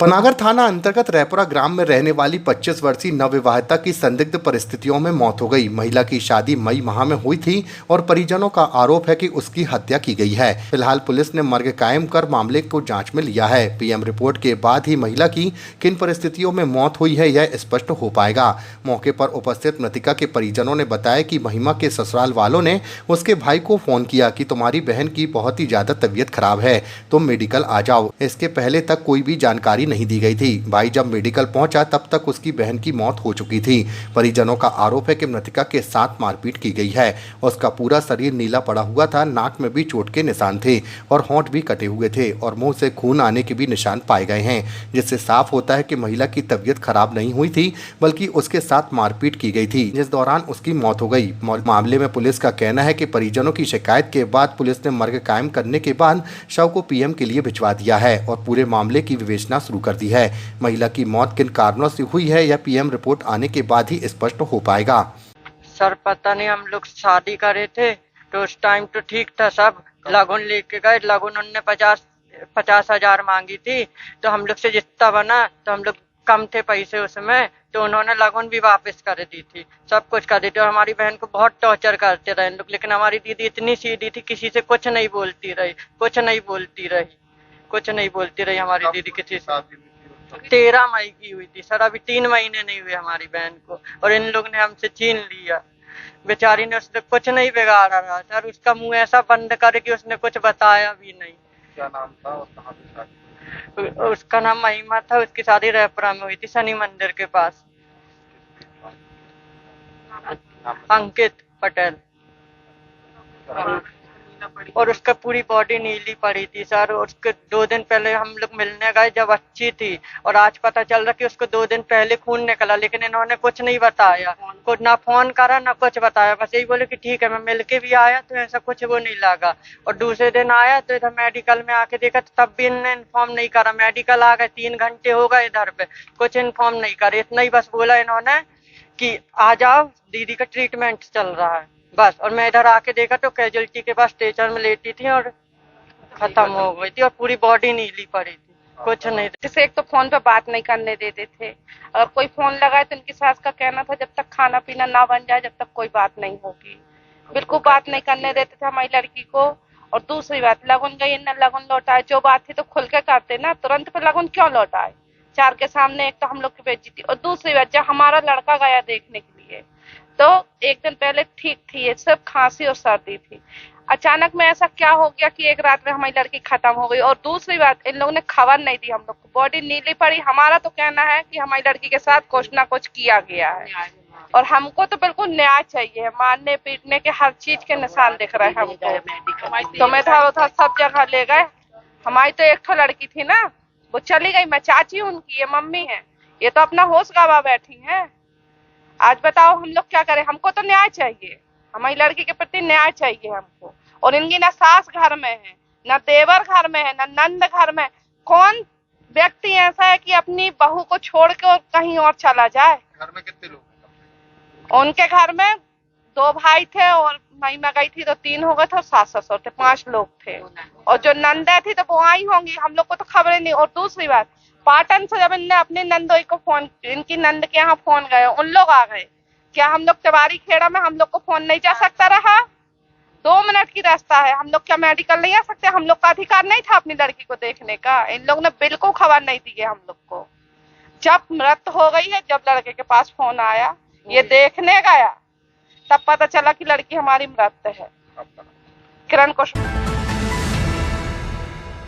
पनागर थाना अंतर्गत रैपुरा ग्राम में रहने वाली 25 वर्षीय नवविवाहिता की संदिग्ध परिस्थितियों में मौत हो गई। महिला की शादी मई माह में हुई थी और परिजनों का आरोप है कि उसकी हत्या की गई है। फिलहाल पुलिस ने मर्ग कायम कर मामले को जांच में लिया है। पीएम रिपोर्ट के बाद ही महिला की किन परिस्थितियों में मौत हुई है यह स्पष्ट हो पाएगा। मौके पर उपस्थित मृतका के परिजनों ने बताया कि महिमा के ससुराल वालों ने उसके भाई को फोन किया कि तुम्हारी बहन की बहुत ही ज्यादा तबीयत खराब है, तुम मेडिकल आ जाओ। इसके पहले तक कोई भी जानकारी नहीं दी गई थी। भाई जब मेडिकल पहुंचा तब तक उसकी बहन की मौत हो चुकी थी। परिजनों का आरोप है कि मृतका के साथ मारपीट की गई है। उसका पूरा शरीर नीला पड़ा हुआ था, नाक में भी चोट के निशान थे और होंठ भी कटे हुए थे और मुंह से खून आने के भी निशान पाए गए हैं, जिससे साफ होता है कि महिला की तबीयत खराब नहीं हुई थी बल्कि उसके साथ मारपीट की गई थी, जिस दौरान उसकी मौत हो गई। मामले में पुलिस का कहना है कि परिजनों की शिकायत के बाद पुलिस ने मर्ग कायम करने के बाद शव को पीएम के लिए भिजवा दिया है और पूरे मामले की विवेचना शुरू कर दी है। महिला की मौत किन कारणों से हुई है यह पीएम रिपोर्ट आने के बाद ही स्पष्ट हो पाएगा। सर पता नहीं, हम लोग शादी करे थे तो उस टाइम तो ठीक था सब। लगन लेके गए, लगन उन्होंने 50,000 मांगी थी, तो हम लोग से जितना बना तो हम लोग कम थे पैसे उसमें, तो उन्होंने लगन भी वापस कर दी थी, सब कुछ कर दी थी। और हमारी बहन को बहुत टॉर्चर करते रहे लोग, लेकिन हमारी दीदी इतनी सीधी थी, किसी से कुछ नहीं बोलती रही, कुछ नहीं बोलती रही हमारी दीदी किसी से। 13 मई की हुई थी सर, अभी 3 महीने नहीं हुए हमारी बहन को, और इन लोग ने हमसे छीन लिया। बेचारी ने उसने कुछ नहीं बिगाड़ा रहा सर, उसका मुंह ऐसा बंद करे कि उसने कुछ बताया भी नहीं। क्या नाम था और कहाँ पे शादी? उसका नाम महिमा था, उसकी शादी रैपुरा में हुई थी, शनि मंदिर के पास। अंकित पटेल। और उसका पूरी बॉडी नीली पड़ी थी सर। और उसके 2 दिन पहले हम लोग मिलने गए जब अच्छी थी, और आज पता चल रहा कि उसको 2 दिन पहले खून निकला, लेकिन इन्होंने कुछ नहीं बताया, कुछ ना फोन करा ना कुछ बताया, बस यही बोले कि ठीक है। मैं मिल के भी आया तो ऐसा कुछ वो नहीं लगा, और दूसरे दिन आया तो इधर मेडिकल में आके देखा तो तब भी इन्होंने इन्फॉर्म नहीं करा। मेडिकल आ गए, 3 घंटे हो गए, इधर पे कुछ इन्फॉर्म नहीं करे, इतना ही बस बोला इन्होंने कि आ जाओ, दीदी का ट्रीटमेंट चल रहा है बस। और मैं इधर आके देखा तो कैजुअल्टी के पास स्ट्रेचर में लेटी थी और खत्म हो गई थी, और पूरी बॉडी नीली पड़ी थी, कुछ नहीं। जैसे एक तो फोन पे बात नहीं करने देते थे, अगर कोई फोन लगाए तो उनकी सास का कहना था जब तक खाना पीना ना बन जाए जब तक कोई बात नहीं होगी, बिल्कुल बात नहीं करने देते थे हमारी लड़की को। और दूसरी बात, लगन गई न लगन लौटाए, जो बात थी तो खुल के करते ना, तुरंत पे लगन क्यों लौटाए 4 के सामने? एक तो हम लोग की बेइज्जती, और दूसरी बात जब हमारा लड़का गया देखने के लिए तो एक दिन पहले ठीक थी, ये सिर्फ खांसी और सर्दी थी, अचानक में ऐसा क्या हो गया कि एक रात में हमारी लड़की खत्म हो गई। और दूसरी बात, इन लोगों ने खबर नहीं दी हम लोग को, बॉडी नीली पड़ी। हमारा तो कहना है कि हमारी लड़की के साथ कुछ ना कुछ किया गया है, और हमको तो बिल्कुल न्याय चाहिए। मारने पीटने के हर चीज के निशान दिख रहे हैं हमको, तो मैं था सब जगह ले गए। हमारी तो एक तो लड़की थी ना, वो चली गई, मैं चाची हूँ उनकी, ये मम्मी है, ये तो अपना होश गवा बैठी है। आज बताओ हम लोग क्या करें? हमको तो न्याय चाहिए, हमारी लड़की के प्रति न्याय चाहिए हमको। और इनकी ना सास घर में है, ना देवर घर में है, ना नंद घर में। कौन व्यक्ति ऐसा है कि अपनी बहू को छोड़ के और कहीं और चला जाए? घर में कितने लोग हैं? उनके घर में 2 भाई थे, और महिमा गई थी तो 3 हो गए थे, और सास ससुर थे, 5 लोग थे। और जो नंदा थी तो वो आई होंगी, हम लोग को तो खबर नहीं। और दूसरी बात, पाटन से जब इनने अपने नंदोई को फोन, इनकी नंद के यहाँ फोन गए, उन लोग आ गए। क्या हम लोग तिवारी खेड़ा में हम लोग को फोन नहीं जा सकता रहा? 2 मिनट की रास्ता है, हम लोग क्या मेडिकल नहीं आ सकते? हम लोग का अधिकार नहीं था अपनी लड़की को देखने का? इन लोग ने बिल्कुल खबर नहीं दी है हम लोग को। जब मृत हो गई है, जब लड़के के पास फोन आया, ये देखने गया, तब पता चला कि लड़की हमारी मृत है। किरण कुशवाहा।